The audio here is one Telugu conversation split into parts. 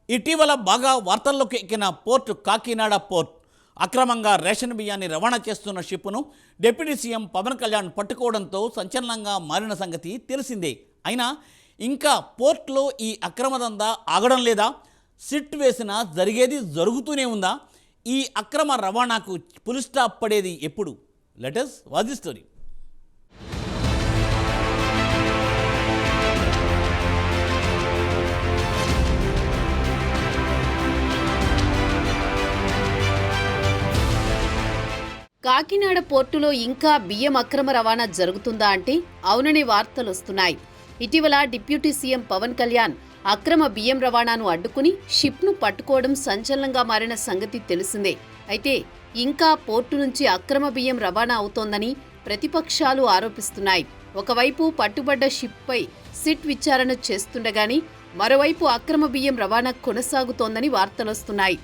ఇటీవల బాగా వార్తల్లోకి ఎక్కిన పోర్టు కాకినాడ పోర్ట్ అక్రమంగా రేషన్ బియ్యాన్ని రవాణా చేస్తున్న షిప్ను డిప్యూటీ సీఎం పవన్ కళ్యాణ్ పట్టుకోవడంతో సంచలనంగా మారిన సంగతి తెలిసిందే. అయినా ఇంకా పోర్ట్లో ఈ అక్రమదందా ఆగడం లేదా? సిట్ వేసినా జరిగేది జరుగుతూనే ఉందా? ఈ అక్రమ రవాణాకు ఫుల్ స్టాప్ పడేది ఎప్పుడు? Let us watch the story. Kakinada పోర్టులో ఇంకా బియ్యం అక్రమ రవాణా జరుగుతుందా అంటే అవుననే వార్తలు వస్తున్నాయి. ఇటీవల డిప్యూటీ సీఎం పవన్ కళ్యాణ్ అక్రమ బియ్యం రవాణాను అడ్డుకుని షిప్ను పట్టుకోవడం సంచలనంగా మారిన సంగతి తెలిసిందే. అయితే ఇంకా పోర్టు నుంచి అక్రమ బియ్యం రవాణా అవుతోందని ప్రతిపక్షాలు ఆరోపిస్తున్నాయి. ఒకవైపు పట్టుబడ్డ షిప్పై సిట్ విచారణ చేస్తుండగాని మరోవైపు అక్రమ బియ్యం రవాణా కొనసాగుతోందని వార్తలొస్తున్నాయి.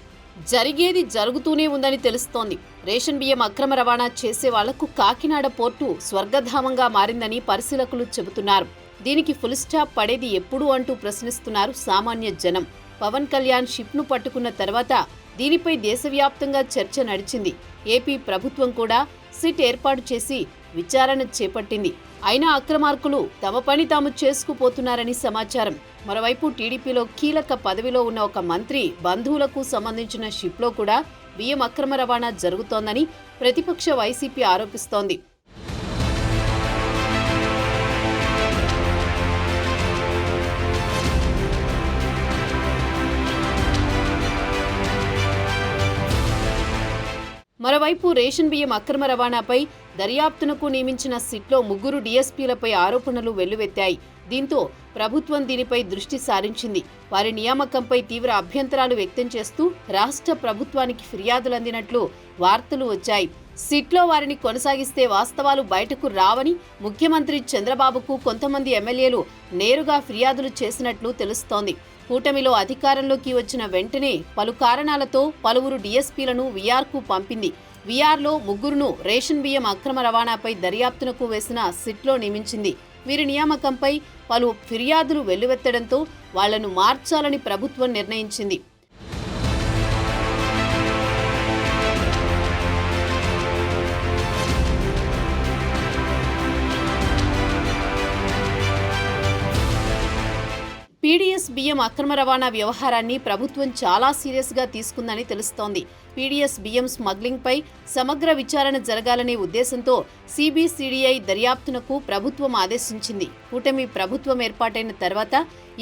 జరిగేది జరుగుతూనే ఉందని తెలుస్తోంది. రేషన్ బియ్యం అక్రమ రవాణా చేసే వాళ్లకు కాకినాడ పోర్టు స్వర్గధామంగా మారిందని పరిశీలకులు చెబుతున్నారు. దీనికి ఫుల్ స్టాప్ పడేది ఎప్పుడు అంటూ ప్రశ్నిస్తున్నారు సామాన్య జనం. పవన్ కళ్యాణ్ షిప్ను పట్టుకున్న తర్వాత దీనిపై దేశవ్యాప్తంగా చర్చ నడిచింది. ఏపీ ప్రభుత్వం కూడా సిట్ ఏర్పాటు చేసి విచారణ చేపట్టింది. అయినా అక్రమార్కులు తమ పని తాము చేసుకుపోతున్నారని సమాచారం. మరోవైపు టీడీపీలో కీలక పదవిలో ఉన్న ఒక మంత్రి బంధువులకు సంబంధించిన షిప్లో కూడా బియ్యం అక్రమ రవాణా జరుగుతోందని ప్రతిపక్ష వైసీపీ ఆరోపిస్తోంది. మరోవైపు రేషన్ బియ్యం అక్రమ రవాణాపై దర్యాప్తునకు నియమించిన సిట్లో 3 డీఎస్పీలపై ఆరోపణలు వెల్లువెత్తాయి. దీంతో ప్రభుత్వం దీనిపై దృష్టి సారించింది. వారి నియామకంపై తీవ్ర అభ్యంతరాలు వ్యక్తం చేస్తూ రాష్ట్ర ప్రభుత్వానికి ఫిర్యాదులు అందినట్లు వార్తలు వచ్చాయి. సిట్లో వారిని కొనసాగిస్తే వాస్తవాలు బయటకు రావని ముఖ్యమంత్రి చంద్రబాబుకు కొంతమంది ఎమ్మెల్యేలు నేరుగా ఫిర్యాదులు చేసినట్లు తెలుస్తోంది. కూటమిలో అధికారంలోకి వచ్చిన వెంటనే పలు కారణాలతో పలువురు డీఎస్పీలను వీఆర్కు పంపింది. వీఆర్లో 3ను రేషన్ బియ్యం అక్రమ రవాణాపై దర్యాప్తునకు వేసిన సిట్లో నియమించింది. వీరి నియామకంపై పలు ఫిర్యాదులు వెల్లువెత్తడంతో వాళ్లను మార్చాలని ప్రభుత్వం నిర్ణయించింది. పీడీఎస్ బియ్యం అక్రమ రవాణా వ్యవహారాన్ని ప్రభుత్వం చాలా సీరియస్గా తీసుకుందని తెలుస్తోంది. పీడీఎస్ బియ్యం స్మగ్లింగ్పై సమగ్ర విచారణ జరగాలనే ఉద్దేశంతో సిబిసిడిఐ దర్యాప్తునకు ప్రభుత్వం ఆదేశించింది. కూటమి ప్రభుత్వం ఏర్పాటైన తర్వాత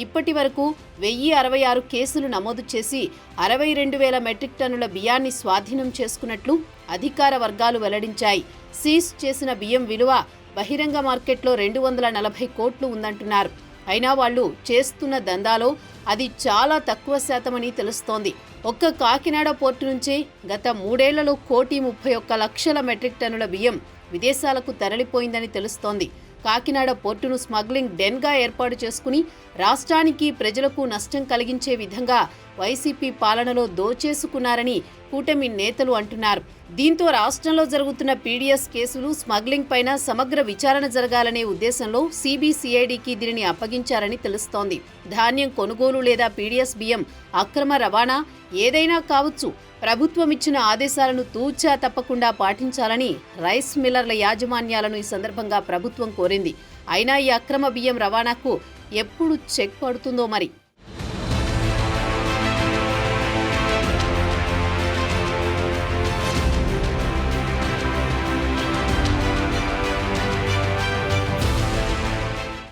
ఇప్పటి వరకు 1066 కేసులు నమోదు చేసి 62,000 మెట్రిక్ టన్నుల బియ్యాన్ని స్వాధీనం చేసుకున్నట్లు అధికార వర్గాలు వెల్లడించాయి. సీజ్ చేసిన బియ్యం విలువ బహిరంగ మార్కెట్లో 240 కోట్లు ఉందంటున్నారు. అయినా వాళ్లు చేస్తున్న దందాలో అది చాలా తక్కువ శాతమని తెలుస్తోంది. ఒక్క కాకినాడ పోర్టు నుంచే గత 3 ఏళ్లలో 1,31,00,000 మెట్రిక్ టన్నుల బియ్యం విదేశాలకు తరలిపోయిందని తెలుస్తోంది. కాకినాడ పోర్టును స్మగ్లింగ్ డెన్గా ఏర్పాటు చేసుకుని రాష్ట్రానికి ప్రజలకు నష్టం కలిగించే విధంగా వైసీపీ పాలనలో దోచేసుకున్నారని కూటమి నేతలు అంటున్నారు. దీంతో రాష్ట్రంలో జరుగుతున్న పీడీఎస్ కేసులు స్మగ్లింగ్ పైన సమగ్ర విచారణ జరగాలనే ఉద్దేశంలో సిబిసిఐడికి దీనిని అప్పగించారని తెలుస్తోంది. ధాన్యం కొనుగోలు లేదా పీడీఎస్ బియ్యం అక్రమ రవాణా ఏదైనా కావచ్చు, ప్రభుత్వం ఇచ్చిన ఆదేశాలను తూచా తప్పకుండా పాటించాలని రైస్ మిల్లర్ల యాజమాన్యాలను ఈ సందర్భంగా ప్రభుత్వం కోరింది. అయినా ఈ అక్రమ బియ్యం రవాణాకు ఎప్పుడు చెక్ పడుతుందో మరి.